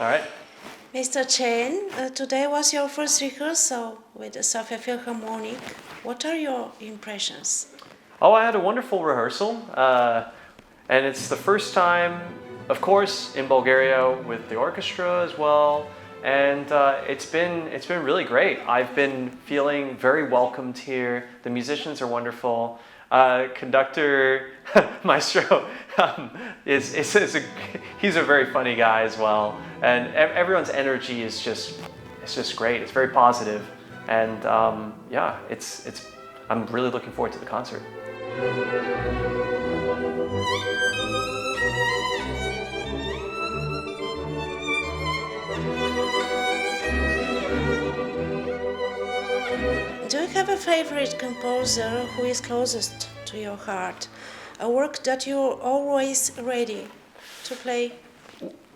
All right. Mr. Chen, today was your first rehearsal with the Sofia Philharmonic. What are your impressions? Oh, I had a wonderful rehearsal, and it's the first time, of course, in Bulgaria with the orchestra as well, and it's been really great. I've been feeling very welcomed here. The musicians are wonderful. Conductor Maestro he's a very funny guy as well, and everyone's energy is just great. It's very positive, and yeah, I'm really looking forward to the concert. Do you have a favorite composer who is closest to your heart? A work that you're always ready to play?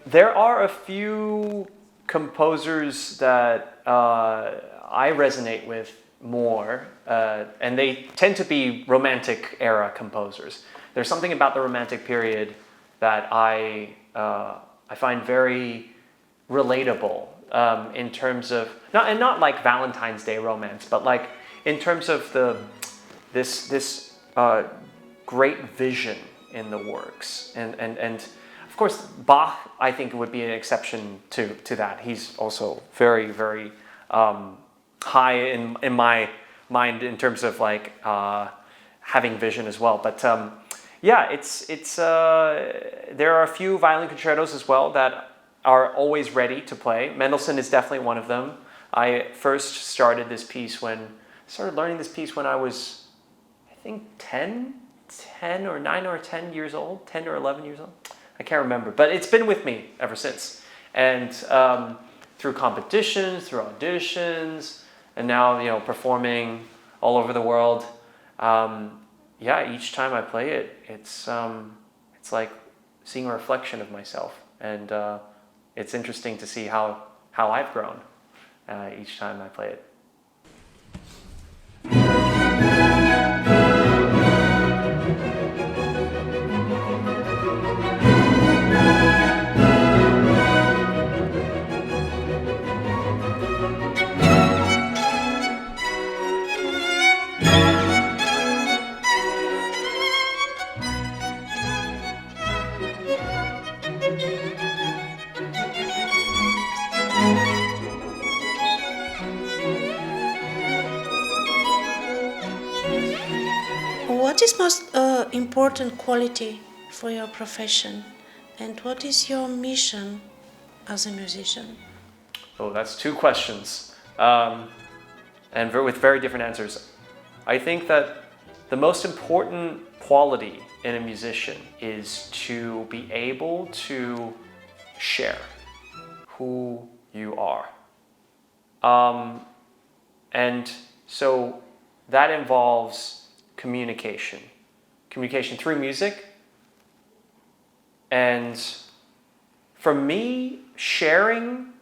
There are a few composers that I resonate with more, and they tend to be romantic era composers. There's something about the romantic period that I find very relatable in terms of not like Valentine's Day romance, but like in terms of this great vision in the works, and of course Bach, I think, would be an exception to that. He's also very, very high in my mind in terms of like having vision as well. But yeah, it's there are a few violin concertos as well that are always ready to play. Mendelssohn is definitely one of them. I first started learning this piece when I was, I think 10 or 9 or 10 years old, 10 or 11 years old. I can't remember, but it's been with me ever since. And through competitions, through auditions, and now, performing all over the world. Yeah, each time I play it, it's like seeing a reflection of myself, and it's interesting to see how I've grown each time I play it. What is most important quality for your profession, and what is your mission as a musician? Oh, that's two questions, and with very different answers. I think that the most important quality in a musician is to be able to share who you are. And so that involves communication through music. And for me, sharing,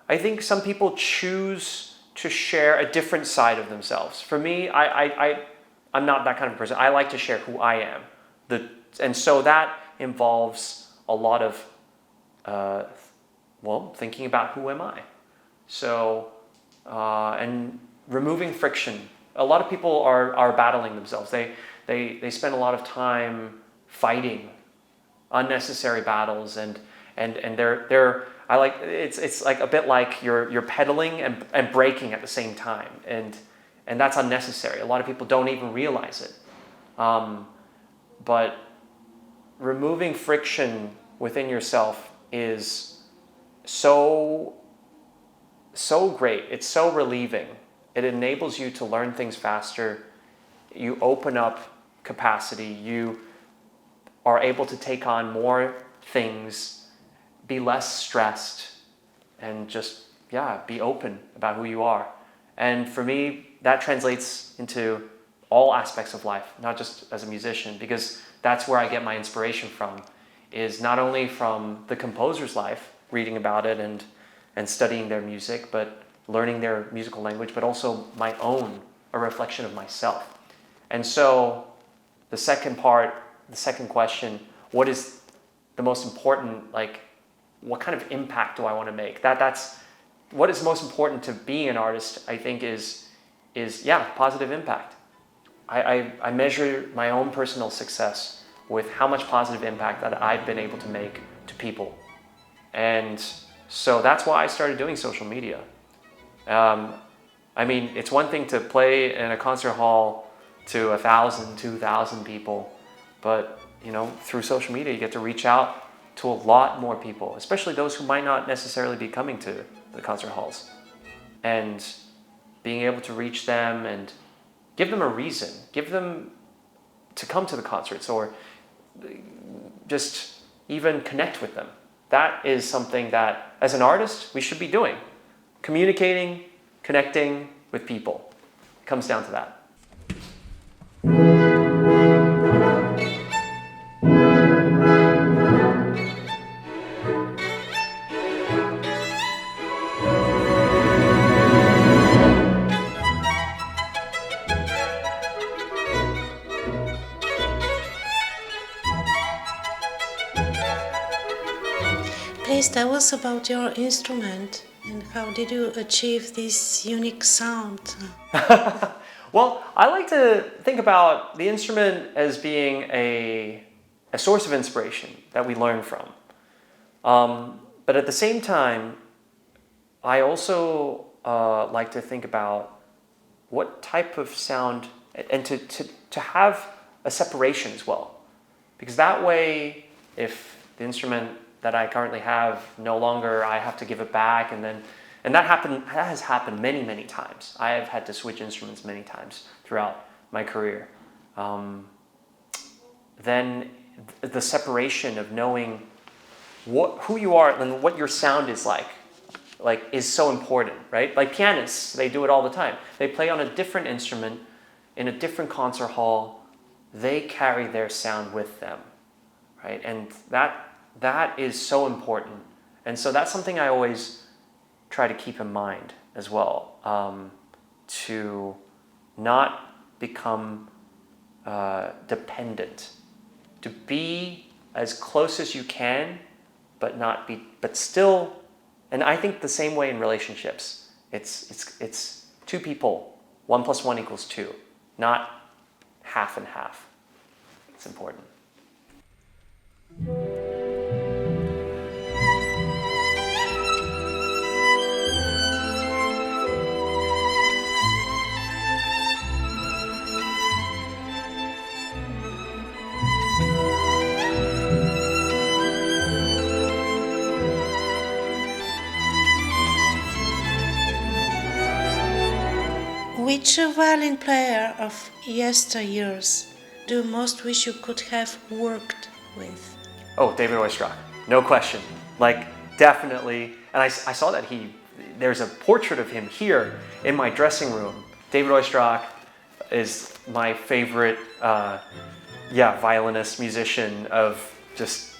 I think some people choose to share a different side of themselves. For me, I'm not that kind of person. I like to share who I am. And so that involves a lot of, thinking about who am I. So, and removing friction. A lot of people are battling themselves. They spend a lot of time fighting unnecessary battles, and I like it's like a bit like you're pedaling and braking at the same time, and that's unnecessary. A lot of people don't even realize it. But removing friction within yourself is so great. It's so relieving. It enables you to learn things faster. You open up capacity. You are able to take on more things, be less stressed, and just, be open about who you are. And for me, that translates into all aspects of life, not just as a musician, because that's where I get my inspiration from, is not only from the composer's life, reading about it and studying their music, but learning their musical language, but also my own, a reflection of myself. And so the second question, what is the most important what kind of impact do I want to make? That's what is most important to being an artist, I think, is positive impact. I measure my own personal success with how much positive impact that I've been able to make to people. And so that's why I started doing social media. I mean, it's one thing to play in a concert hall to 1,000, 2,000 people, but through social media you get to reach out to a lot more people, especially those who might not necessarily be coming to the concert halls. And being able to reach them and give them a reason, give them to come to the concerts, or just even connect with them. That is something that, as an artist, we should be doing. Communicating, connecting with people. It comes down to that. Please tell us about your instrument and how did you achieve this unique sound? Well, I like to think about the instrument as being a source of inspiration that we learn from. But at the same time, I also like to think about what type of sound, and to have a separation as well. Because that way, if the instrument that I currently have no longer, I have to give it back, and that has happened many times. I have had to switch instruments many times throughout my career. Then the separation of knowing who you are and what your sound is like is so important, right? Like pianists, they do it all the time. They play on a different instrument in a different concert hall. They carry their sound with them, right? And that is so important. And so that's something I always try to keep in mind as well, to not become dependent, to be as close as you can, but still, and I think the same way in relationships. It's two people, 1 + 1 = 2, not half and half. It's important. Which violin player of yesteryears do you most wish you could have worked with? Oh, David Oistrakh, no question. Like, definitely. And I saw that there's a portrait of him here in my dressing room. David Oistrakh is my favorite, violinist, musician of just,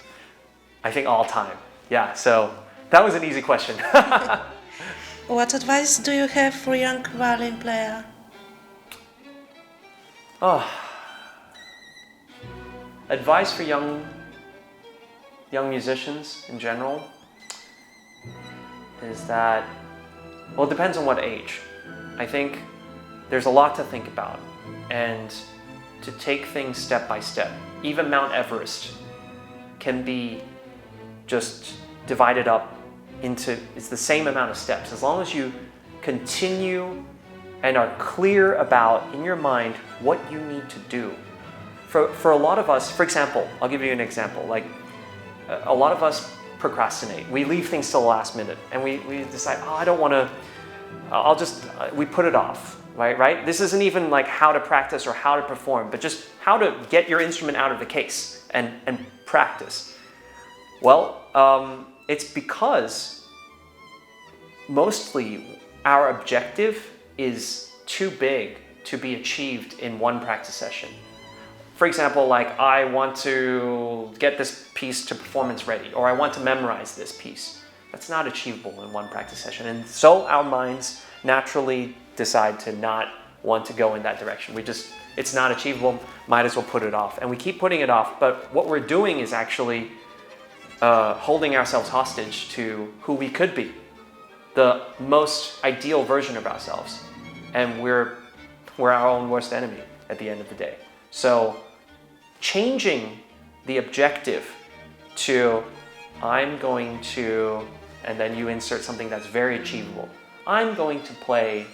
I think, all time. Yeah, so that was an easy question. What advice do you have for young violin player? Advice for young musicians in general is that, well, it depends on what age. I think there's a lot to think about, and to take things step by step. Even Mount Everest can be just divided up into, it's the same amount of steps. As long as you continue and are clear about, in your mind, what you need to do. For a lot of us, for example, I'll give you an example. Like, a lot of us procrastinate. We leave things till the last minute, and we decide, I don't want to, we put it off, right? This isn't even like how to practice or how to perform, but just how to get your instrument out of the case and practice. Well, it's because mostly our objective is too big to be achieved in one practice session. For example, like, I want to get this piece to performance ready, or I want to memorize this piece. That's not achievable in one practice session. And so our minds naturally decide to not want to go in that direction. It's not achievable, might as well put it off. And we keep putting it off, but what we're doing is actually holding ourselves hostage to who we could be, the most ideal version of ourselves, and we're our own worst enemy at the end of the day. So changing the objective to I'm going to, and then you insert something that's very achievable. I'm going to play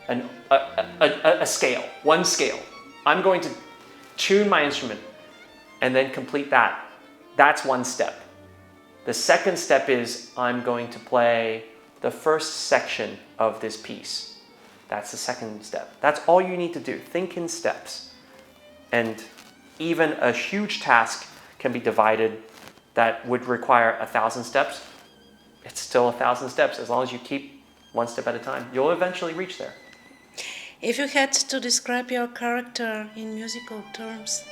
a scale, one scale. I'm going to tune my instrument and then complete that. That's one step. The second step is I'm going to play the first section of this piece. That's the second step. That's all you need to do. Think in steps. And even a huge task can be divided that would require 1,000 steps. It's still 1,000 steps. As long as you keep one step at a time, you'll eventually reach there. If you had to describe your character in musical terms,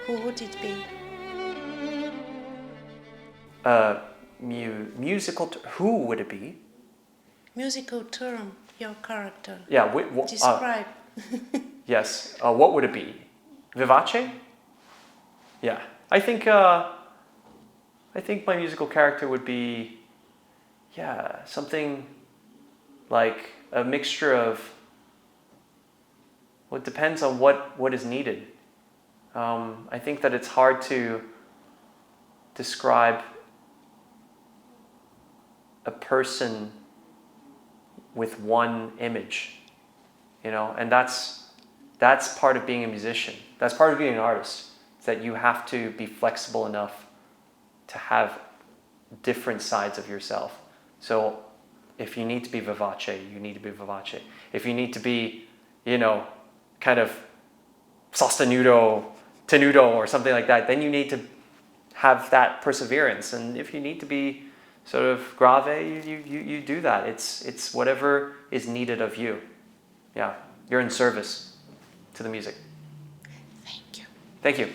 who would it be? Who would it be? Musical term, your character. Yeah. Describe. Yes. What would it be? Vivace? Yeah. I think my musical character would be, something like a mixture of. Well, it depends on what is needed. I think that it's hard to describe a person with one image, and that's part of being a musician. That's part of being an artist. Is that you have to be flexible enough to have different sides of yourself. So if you need to be vivace, you need to be vivace. If you need to be, kind of sostenuto, tenuto, or something like that, then you need to have that perseverance. And if you need to be sort of grave, you do that. It's whatever is needed of you. Yeah, you're in service to the music. Thank you. Thank you.